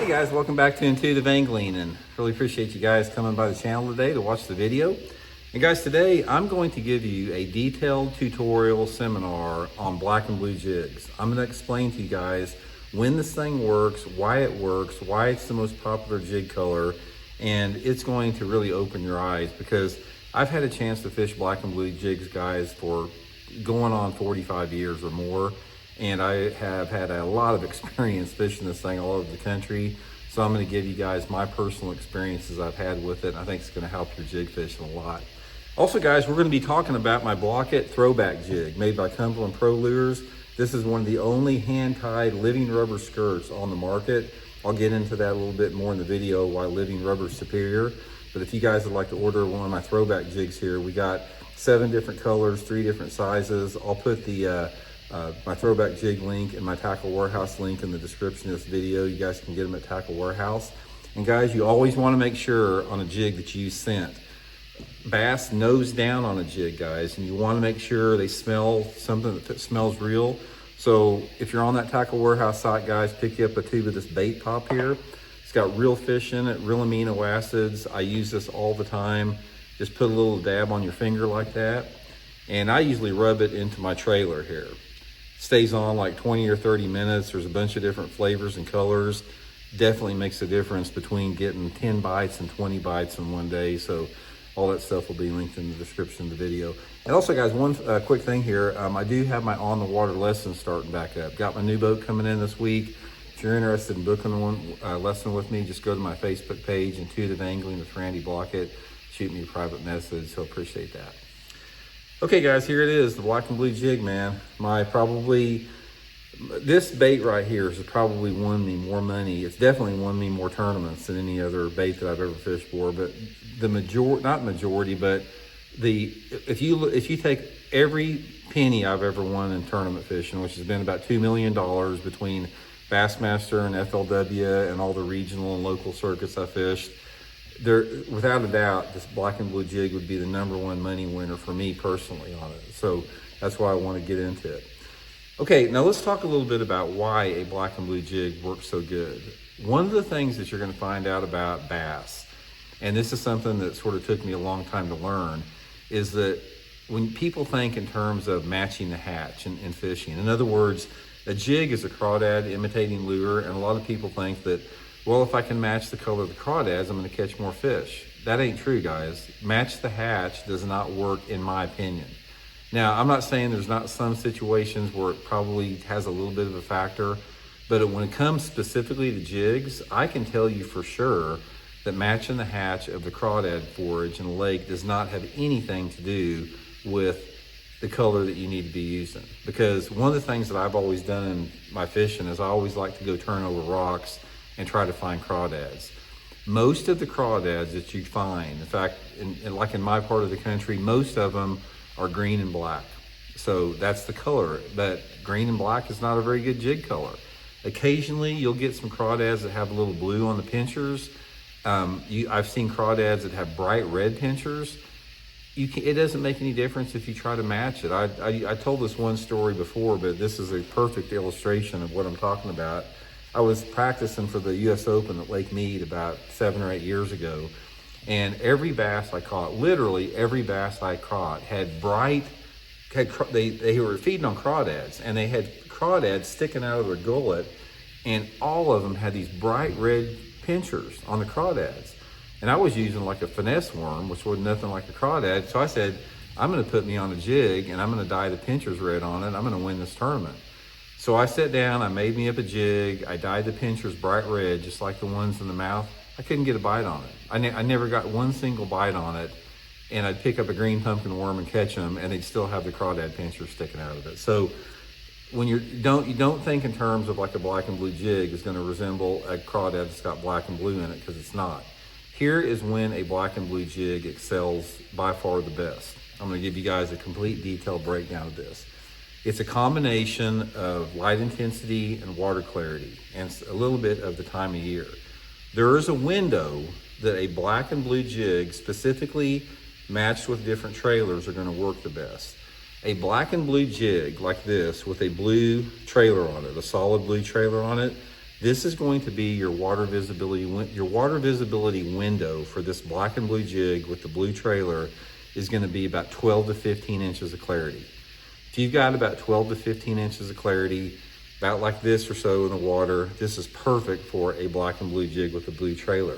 guys, welcome back to Intuitive Angling, and really appreciate you guys coming by the channel today to watch the video. And guys, today I'm going to give you a detailed tutorial seminar on black and blue jigs. I'm going to explain to you guys when this thing works, why it's the most popular jig color, and it's going to really open your eyes because I've had a chance to fish black and blue jigs, guys, for going on 45 years or more. And I have had a lot of experience fishing this thing all over the country. So I'm going to give you guys my personal experiences I've had with it. And I think it's going to help your jig fishing a lot. Also, guys, we're going to be talking about my Blaukat Throwback jig made by Cumberland Pro Lures. This is one of the only hand-tied living rubber skirts on the market. I'll get into that a little bit more in the video why living rubber is superior. But if you guys would like to order one of my throwback jigs here, we got 7 different colors, 3 different sizes. I'll put the my throwback jig link and my Tackle Warehouse link in the description of this video. You guys can get them at Tackle Warehouse. And guys, you always want to make sure on a jig that you use scent. Bass nose down on a jig, guys, and you want to make sure they smell something that smells real. So if you're on that Tackle Warehouse site, guys, pick you up a tube of this Baitpop here. It's got real fish in it, real amino acids. I use this all the time. Just put a little dab on your finger like that. And I usually rub it into my trailer here. Stays on like 20 or 30 minutes. There's a bunch of different flavors and colors. Definitely makes a difference between getting 10 bites and 20 bites in one day. So all that stuff will be linked in the description of the video. And also, guys, one quick thing here. I do have my on the water lessons starting back up. Got my new boat coming in this week. If you're interested in booking one lesson with me, just go to my Facebook page, Intuitive Angling with Randy Blaukat. Shoot me a private message. So appreciate that. Okay, guys, here it is, the black and blue jig, man. This bait right here has probably won me more money. It's definitely won me more tournaments than any other bait that I've ever fished for. But if you take every penny I've ever won in tournament fishing, which has been about $2 million between Bassmaster and FLW and all the regional and local circuits I fished, without a doubt, this black and blue jig would be the #1 money winner for me personally on it. So that's why I want to get into it. Okay, now let's talk a little bit about why a black and blue jig works so good. One of the things that you're going to find out about bass, and this is something that sort of took me a long time to learn, is that when people think in terms of matching the hatch in fishing, in other words, a jig is a crawdad imitating lure, and a lot of people think that, well, if I can match the color of the crawdads, I'm going to catch more fish. That ain't true, guys. Match the hatch does not work, in my opinion. Now, I'm not saying there's not some situations where it probably has a little bit of a factor, but when it comes specifically to jigs, I can tell you for sure that matching the hatch of the crawdad forage in the lake does not have anything to do with the color that you need to be using. Because one of the things that I've always done in my fishing is I always like to go turn over rocks and try to find crawdads. Most of the crawdads that you find, in fact, like in my part of the country, most of them are green and black. So that's the color, but green and black is not a very good jig color. Occasionally, you'll get some crawdads that have a little blue on the pinchers. I've seen crawdads that have bright red pinchers. It doesn't make any difference if you try to match it. I told this one story before, but this is a perfect illustration of what I'm talking about. I was practicing for the U.S. Open at Lake Mead about 7 or 8 years ago, and every bass I caught, literally every bass I caught, they were feeding on crawdads, and they had crawdads sticking out of their gullet, and all of them had these bright red pinchers on the crawdads. And I was using like a finesse worm, which was nothing like a crawdad, so I said, I'm going to put me on a jig, and I'm going to dye the pinchers red on it. I'm going to win this tournament. So I sat down, I made me up a jig, I dyed the pinchers bright red, just like the ones in the mouth. I couldn't get a bite on it. I never got one single bite on it, and I'd pick up a green pumpkin worm and catch them, and they'd still have the crawdad pinchers sticking out of it. So when you don't think in terms of like a black and blue jig is going to resemble a crawdad that's got black and blue in it, because it's not. Here is when a black and blue jig excels by far the best. I'm going to give you guys a complete detailed breakdown of this. It's a combination of light intensity and water clarity, and a little bit of the time of year. There is a window that a black and blue jig, specifically matched with different trailers, are going to work the best. A black and blue jig like this with a blue trailer on it, a solid blue trailer on it, This is going to be your water visibility window for this black and blue jig with the blue trailer is going to be about 12 to 15 inches of clarity. If you've got about 12 to 15 inches of clarity, about like this or so in the water, this is perfect for a black and blue jig with a blue trailer.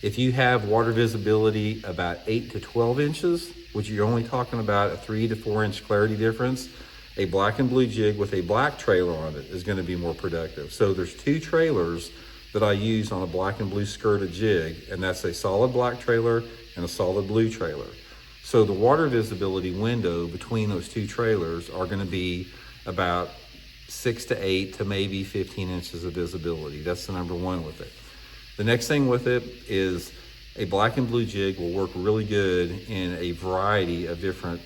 If you have water visibility about 8 to 12 inches, which you're only talking about a 3 to 4 inch clarity difference, a black and blue jig with a black trailer on it is going to be more productive. So there's two trailers that I use on a black and blue skirted jig, and that's a solid black trailer and a solid blue trailer. So the water visibility window between those two trailers are going to be about 6 to 8 to maybe 15 inches of visibility. That's the number one with it. The next thing with it is a black and blue jig will work really good in a variety of different,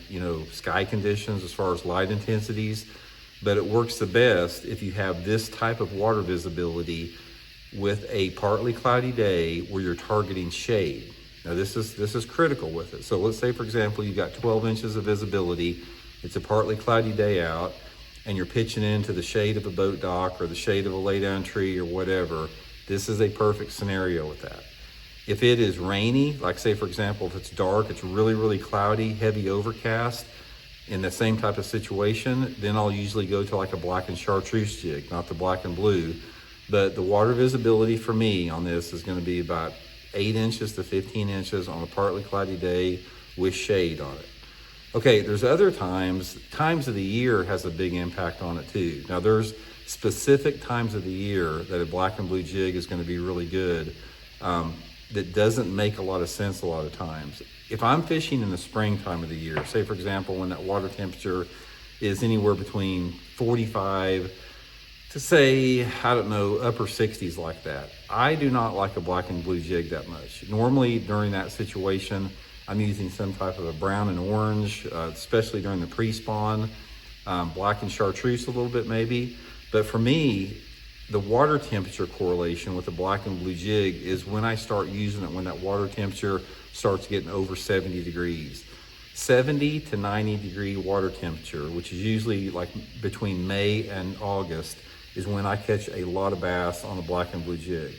sky conditions as far as light intensities, but it works the best if you have this type of water visibility with a partly cloudy day where you're targeting shade. Now this is critical with it. So let's say, for example, you've got 12 inches of visibility, it's a partly cloudy day out, and you're pitching into the shade of a boat dock or the shade of a laydown tree or whatever. This is a perfect scenario with that. If it is rainy, like say for example, if it's dark, it's really, really cloudy, heavy overcast, in the same type of situation, then I'll usually go to like a black and chartreuse jig, not the black and blue. But the water visibility for me on this is going to be about 8 inches to 15 inches on a partly cloudy day with shade on it. Okay, there's other times of the year has a big impact on it too. Now there's specific times of the year that a black and blue jig is going to be really good. That doesn't make a lot of sense a lot of times. If I'm fishing in the springtime of the year, say for example, when that water temperature is anywhere between 45 to say, I don't know, upper 60s like that, I do not like a black and blue jig that much. Normally during that situation, I'm using some type of a brown and orange, especially during the pre-spawn, black and chartreuse a little bit maybe. But for me, the water temperature correlation with the black and blue jig is when I start using it, when that water temperature starts getting over 70 degrees. 70 to 90 degree water temperature, which is usually like between May and August, is when I catch a lot of bass on a black and blue jig.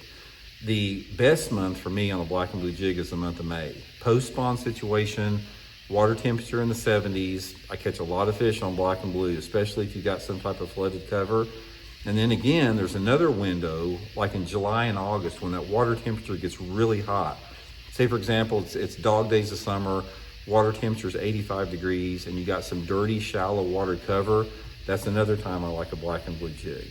The best month for me on a black and blue jig is the month of May. Post-spawn situation, water temperature in the 70s, I catch a lot of fish on black and blue, especially if you got some type of flooded cover. And then again, there's another window, like in July and August, when that water temperature gets really hot. Say for example, it's dog days of summer, water temperature is 85 degrees, and you got some dirty, shallow water cover. That's another time I like a black and blue jig.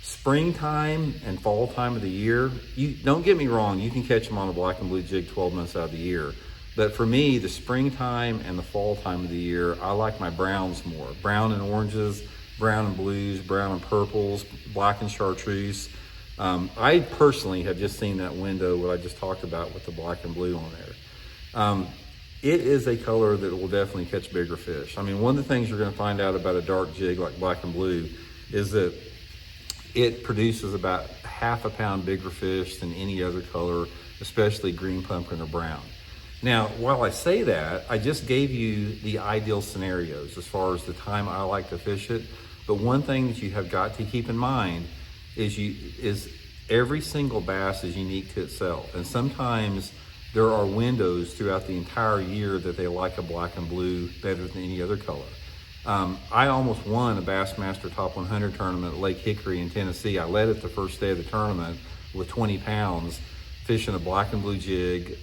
Springtime and fall time of the year, you don't get me wrong, you can catch them on a black and blue jig 12 months out of the year. But for me, the springtime and the fall time of the year, I like my browns more. Brown and oranges, brown and blues, brown and purples, black and chartreuse. I personally have just seen that window, what I just talked about with the black and blue on there. It is a color that will definitely catch bigger fish. I mean, one of the things you're going to find out about a dark jig like black and blue is that it produces about half a pound bigger fish than any other color, especially green pumpkin or brown. Now, while I say that, I just gave you the ideal scenarios as far as the time I like to fish it. But one thing that you have got to keep in mind is every single bass is unique to itself. And sometimes there are windows throughout the entire year that they like a black and blue better than any other color. I almost won a Bassmaster Top 100 tournament at Lake Hickory in Tennessee. I led it the first day of the tournament with 20 pounds, fishing a black and blue jig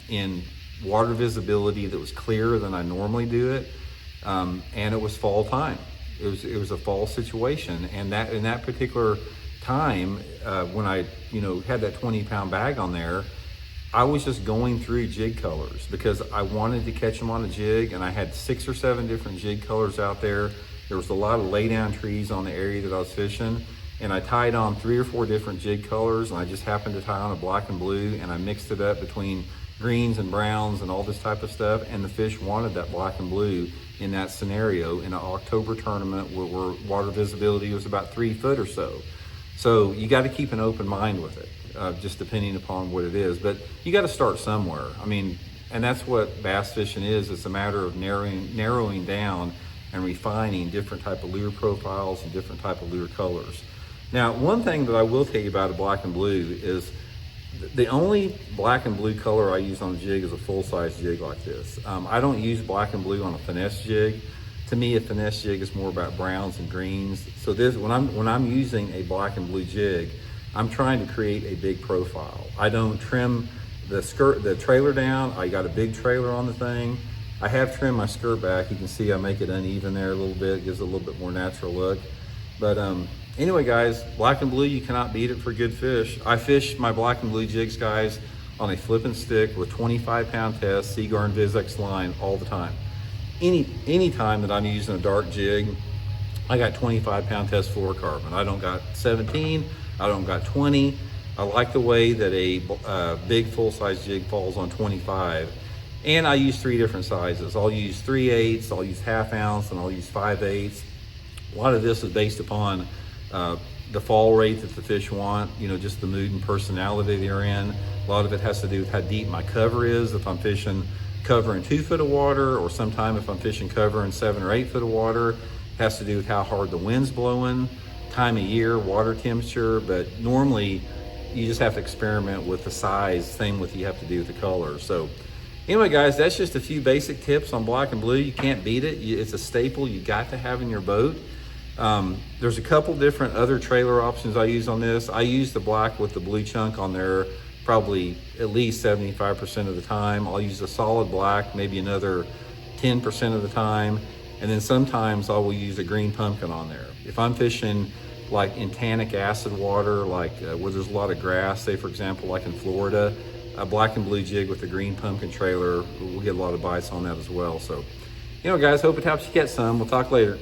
in water visibility that was clearer than I normally do it, and it was fall time. It was a fall situation, and that in that particular time when I had that 20-pound bag on there, I was just going through jig colors because I wanted to catch them on a jig, and I had 6 or 7 different jig colors out there. There was a lot of laydown trees on the area that I was fishing, and I tied on 3 or 4 different jig colors, and I just happened to tie on a black and blue, and I mixed it up between greens and browns and all this type of stuff, and the fish wanted that black and blue in that scenario in an October tournament where water visibility was about 3 foot or so. So you got to keep an open mind with it. Just depending upon what it is, but you got to start somewhere. I mean, and that's what bass fishing is. It's a matter of narrowing down and refining different type of lure profiles and different type of lure colors. Now, one thing that I will tell you about a black and blue is the only black and blue color I use on a jig is a full-size jig like this. I don't use black and blue on a finesse jig. To me, a finesse jig is more about browns and greens. So this, when I'm using a black and blue jig, I'm trying to create a big profile. I don't trim the trailer down. I got a big trailer on the thing. I have trimmed my skirt back. You can see I make it uneven there a little bit. It gives it a little bit more natural look. But anyway, guys, black and blue, you cannot beat it for good fish. I fish my black and blue jigs, guys, on a flipping stick with 25-pound test Seaguar and VizX line all the time. Any time that I'm using a dark jig, I got 25-pound test fluorocarbon. I don't got 17, I don't got 20. I like the way that a big full-size jig falls on 25. And I use 3 different sizes. I'll use 3/8, I'll use 1/2 ounce, and I'll use 5/8. A lot of this is based upon the fall rate that the fish want, you know, just the mood and personality they're in. A lot of it has to do with how deep my cover is. If I'm fishing cover in 2 foot of water, or sometime if I'm fishing cover in 7 or 8 foot of water, it has to do with how hard the wind's blowing, time of year, water temperature. But normally you just have to experiment with the size. Same with you have to do with the color. So anyway, guys, that's just a few basic tips on black and blue. You can't beat it. It's a staple you got to have in your boat. There's a couple different other trailer options I use on this. I use the black with the blue chunk on there probably at least 75% of the time. I'll use a solid black maybe another 10% of the time. And then sometimes I will use a green pumpkin on there. If I'm fishing like in tannic acid water, like where there's a lot of grass, say for example, like in Florida, a black and blue jig with a green pumpkin trailer, we'll get a lot of bites on that as well. So, you know, guys, hope it helps you get some. We'll talk later.